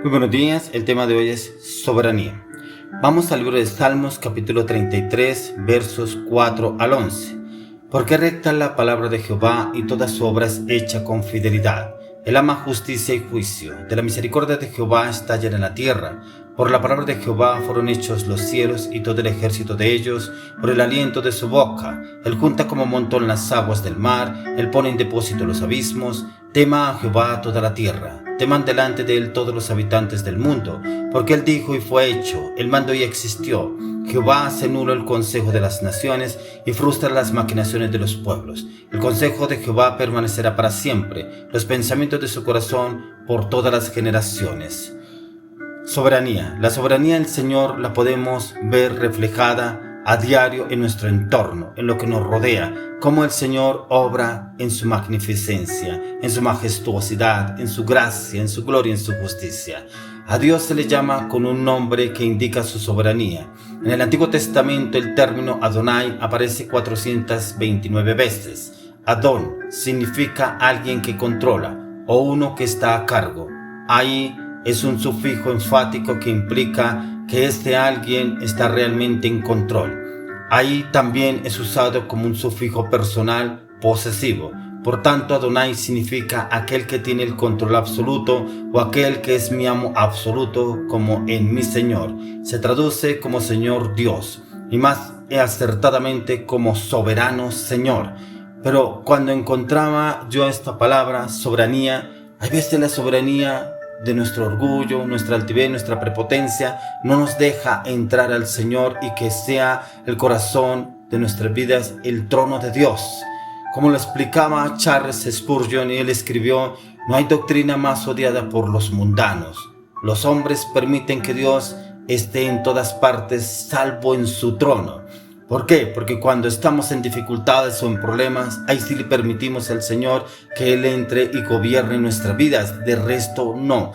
Muy buenos días, el tema de hoy es soberanía. Vamos al libro de Salmos capítulo 33 versos 4 al 11. Porque recta la palabra de Jehová y toda su obra es hecha con fidelidad. Él ama justicia y juicio. De la misericordia de Jehová está llena la tierra. Por la palabra de Jehová fueron hechos los cielos y todo el ejército de ellos, por el aliento de su boca. Él junta como montón las aguas del mar, él pone en depósito los abismos. Tema a Jehová toda la tierra, teman delante de él todos los habitantes del mundo, porque él dijo y fue hecho, él mandó y existió. Jehová hace nulo el consejo de las naciones y frustra las maquinaciones de los pueblos. El consejo de Jehová permanecerá para siempre, los pensamientos de su corazón por todas las generaciones. Soberanía. La soberanía del Señor la podemos ver reflejada a diario en nuestro entorno, en lo que nos rodea, cómo el Señor obra en su magnificencia, en su majestuosidad, en su gracia, en su gloria, en su justicia. A Dios se le llama con un nombre que indica su soberanía. En el Antiguo Testamento el término Adonai aparece 429 veces. Adón significa alguien que controla o uno que está a cargo. Ahí es un sufijo enfático que implica que este alguien está realmente en control. Ahí también es usado como un sufijo personal posesivo. Por tanto, Adonai significa aquel que tiene el control absoluto o aquel que es mi amo absoluto, como en mi Señor. Se traduce como Señor Dios y más acertadamente como soberano Señor. Pero cuando encontraba yo esta palabra, soberanía, hay veces la soberanía de nuestro orgullo, nuestra altivez, nuestra prepotencia, no nos deja entrar al Señor y que sea el corazón de nuestras vidas el trono de Dios. Como lo explicaba Charles Spurgeon, y él escribió: no hay doctrina más odiada por los mundanos. Los hombres permiten que Dios esté en todas partes salvo en su trono. ¿Por qué? Porque cuando estamos en dificultades o en problemas, ahí sí le permitimos al Señor que Él entre y gobierne nuestras vidas. De resto, no.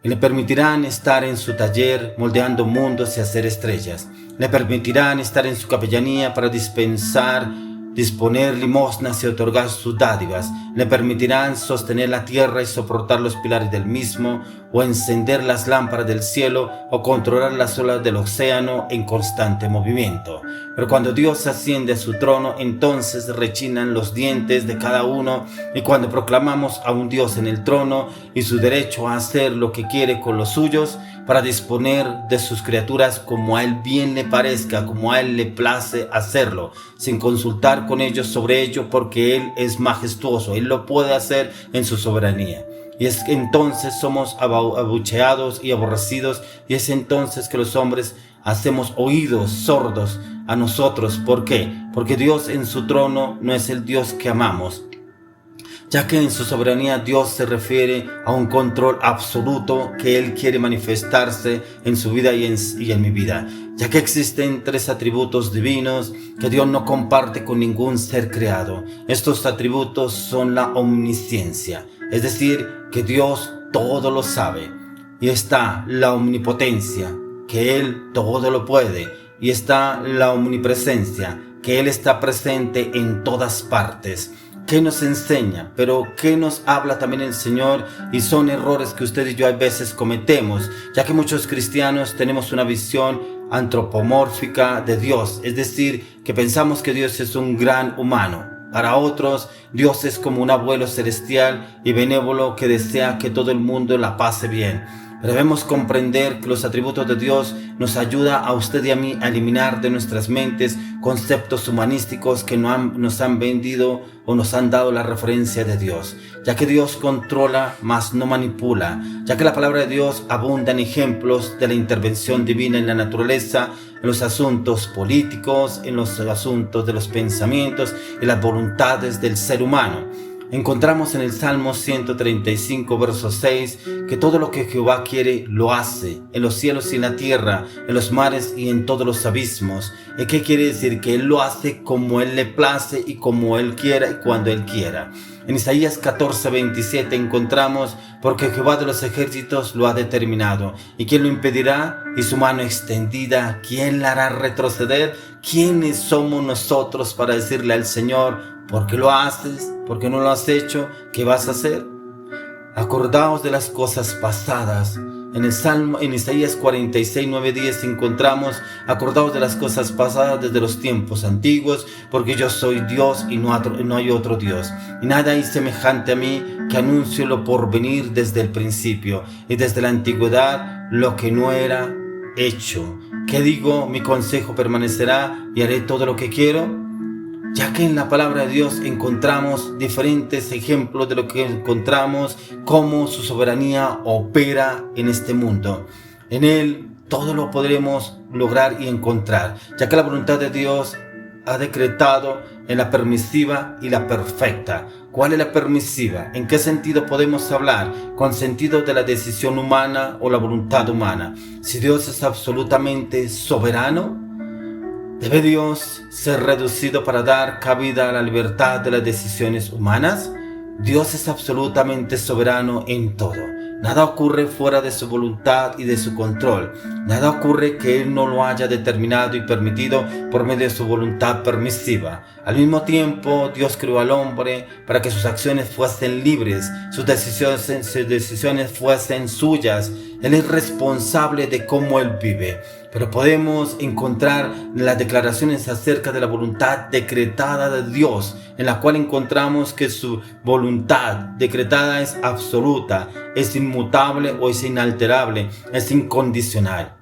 Y le permitirán estar en su taller moldeando mundos y hacer estrellas. Le permitirán estar en su capellanía para disponer limosnas y otorgar sus dádivas. Le permitirán sostener la tierra y soportar los pilares del mismo, o encender las lámparas del cielo, o controlar las olas del océano en constante movimiento. Pero cuando Dios asciende a su trono, entonces rechinan los dientes de cada uno, y cuando proclamamos a un Dios en el trono y su derecho a hacer lo que quiere con los suyos, para disponer de sus criaturas como a Él bien le parezca, como a Él le place hacerlo, sin consultar con ellos sobre ello, porque Él es majestuoso, Él lo puede hacer en su soberanía. Y es que entonces somos abucheados y aborrecidos, y es entonces que los hombres hacemos oídos sordos a nosotros. ¿Por qué? Porque Dios en su trono no es el Dios que amamos, ya que en su soberanía Dios se refiere a un control absoluto que Él quiere manifestarse en su vida y en mi vida, ya que existen tres atributos divinos que Dios no comparte con ningún ser creado. Estos atributos son la omnisciencia, es decir, que Dios todo lo sabe, y está la omnipotencia, que Él todo lo puede, y está la omnipresencia, que Él está presente en todas partes. ¿Qué nos enseña? Pero ¿qué nos habla también el Señor? Y son errores que usted y yo a veces cometemos, ya que muchos cristianos tenemos una visión antropomórfica de Dios, es decir, que pensamos que Dios es un gran humano. Para otros, Dios es como un abuelo celestial y benévolo que desea que todo el mundo la pase bien. Debemos comprender que los atributos de Dios nos ayuda a usted y a mí a eliminar de nuestras mentes conceptos humanísticos que nos han vendido o nos han dado la referencia de Dios, ya que Dios controla, mas no manipula, ya que la palabra de Dios abunda en ejemplos de la intervención divina en la naturaleza, en los asuntos políticos, en los asuntos de los pensamientos y las voluntades del ser humano. Encontramos en el Salmo 135, verso 6, que todo lo que Jehová quiere lo hace, en los cielos y en la tierra, en los mares y en todos los abismos. ¿Y qué quiere decir? Que Él lo hace como Él le place y como Él quiera y cuando Él quiera. En Isaías 14, 27 encontramos: porque Jehová de los ejércitos lo ha determinado, ¿y quién lo impedirá? Y su mano extendida, ¿quién la hará retroceder? ¿Quiénes somos nosotros para decirle al Señor: ¿por qué lo haces? ¿Por qué no lo has hecho? ¿Qué vas a hacer? Acordaos de las cosas pasadas, En Isaías 46, 9, 10 encontramos: acordaos de las cosas pasadas desde los tiempos antiguos, porque yo soy Dios y no hay otro Dios. Y nada hay semejante a mí, que anuncio lo por venir desde el principio, y desde la antigüedad lo que no era hecho. ¿Qué digo? Mi consejo permanecerá y haré todo lo que quiero. Ya que en la palabra de Dios encontramos diferentes ejemplos de lo que encontramos, cómo su soberanía opera en este mundo. En Él todo lo podremos lograr y encontrar, ya que la voluntad de Dios ha decretado en la permisiva y la perfecta. ¿Cuál es la permisiva? ¿En qué sentido podemos hablar? ¿Con sentido de la decisión humana o la voluntad humana? Si Dios es absolutamente soberano, ¿debe Dios ser reducido para dar cabida a la libertad de las decisiones humanas? Dios es absolutamente soberano en todo. Nada ocurre fuera de su voluntad y de su control. Nada ocurre que Él no lo haya determinado y permitido por medio de su voluntad permisiva. Al mismo tiempo, Dios creó al hombre para que sus acciones fuesen libres, sus decisiones fuesen suyas. Él es responsable de cómo Él vive. Pero podemos encontrar las declaraciones acerca de la voluntad decretada de Dios, en la cual encontramos que su voluntad decretada es absoluta, es inmutable o es inalterable, es incondicional.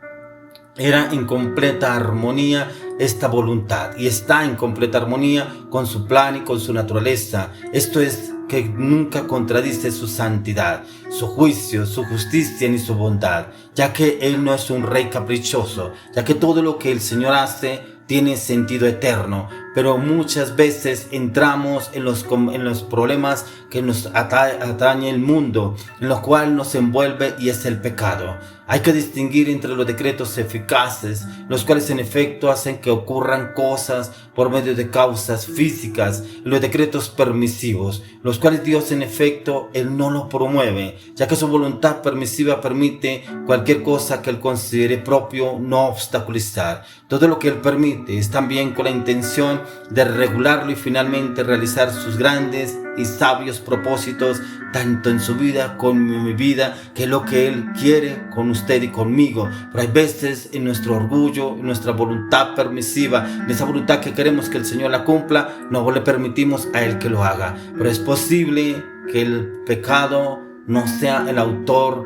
Era en completa armonía esta voluntad y está en completa armonía con su plan y con su naturaleza. Esto es que nunca contradice su santidad, su juicio, su justicia ni su bondad, ya que Él no es un rey caprichoso, ya que todo lo que el Señor hace tiene sentido eterno. Pero muchas veces entramos en los problemas que nos atañe el mundo, en los cuales nos envuelve, y es el pecado. Hay que distinguir entre los decretos eficaces, los cuales en efecto hacen que ocurran cosas por medio de causas físicas, y los decretos permisivos, los cuales Dios en efecto Él no los promueve, ya que su voluntad permisiva permite cualquier cosa que Él considere propio no obstaculizar. Todo lo que Él permite es también con la intención de regularlo y finalmente realizar sus grandes y sabios propósitos, tanto en su vida como en mi vida, que es lo que Él quiere con usted y conmigo. Pero hay veces en nuestro orgullo, en nuestra voluntad permisiva, en esa voluntad que queremos que el Señor la cumpla, no le permitimos a Él que lo haga. Pero es posible que el pecado no sea el autor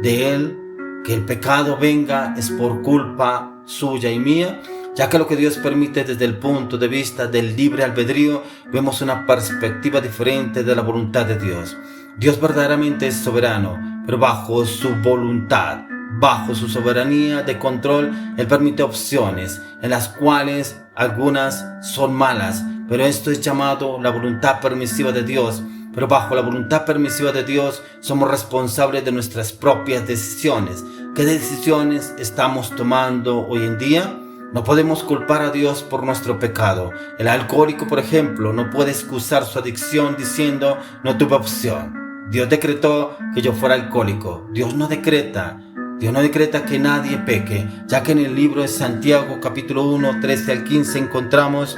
de Él, que el pecado venga es por culpa suya y mía, ya que lo que Dios permite desde el punto de vista del libre albedrío, vemos una perspectiva diferente de la voluntad de Dios. Dios verdaderamente es soberano, pero bajo su voluntad, bajo su soberanía de control, Él permite opciones, en las cuales algunas son malas, pero esto es llamado la voluntad permisiva de Dios. Pero bajo la voluntad permisiva de Dios somos responsables de nuestras propias decisiones. ¿Qué decisiones estamos tomando hoy en día? No podemos culpar a Dios por nuestro pecado. El alcohólico, por ejemplo, no puede excusar su adicción diciendo: no tuve opción. Dios decretó que yo fuera alcohólico. Dios no decreta que nadie peque, ya que en el libro de Santiago, capítulo 1, 13 al 15, encontramos: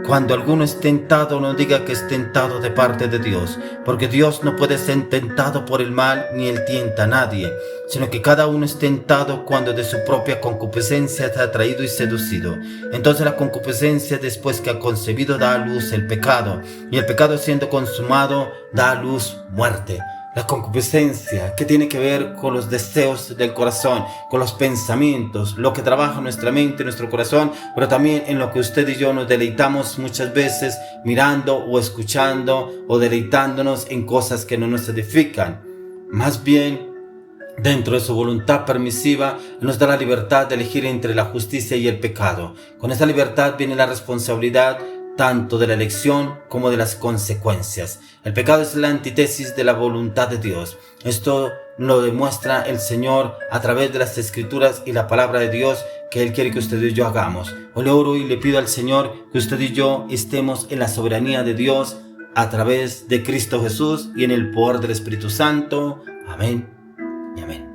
cuando alguno es tentado, no diga que es tentado de parte de Dios, porque Dios no puede ser tentado por el mal, ni Él tienta a nadie, sino que cada uno es tentado cuando de su propia concupiscencia está atraído y seducido. Entonces la concupiscencia, después que ha concebido, da a luz el pecado, y el pecado, siendo consumado, da a luz muerte. La concupiscencia, que tiene que ver con los deseos del corazón, con los pensamientos, lo que trabaja nuestra mente, nuestro corazón, pero también en lo que usted y yo nos deleitamos muchas veces mirando o escuchando o deleitándonos en cosas que no nos edifican. Más bien, dentro de su voluntad permisiva, nos da la libertad de elegir entre la justicia y el pecado. Con esa libertad viene la responsabilidad tanto de la elección como de las consecuencias. El pecado es la antítesis de la voluntad de Dios. Esto lo demuestra el Señor a través de las Escrituras y la palabra de Dios que Él quiere que usted y yo hagamos. Hoy le oro y le pido al Señor que usted y yo estemos en la soberanía de Dios a través de Cristo Jesús y en el poder del Espíritu Santo. Amén y amén.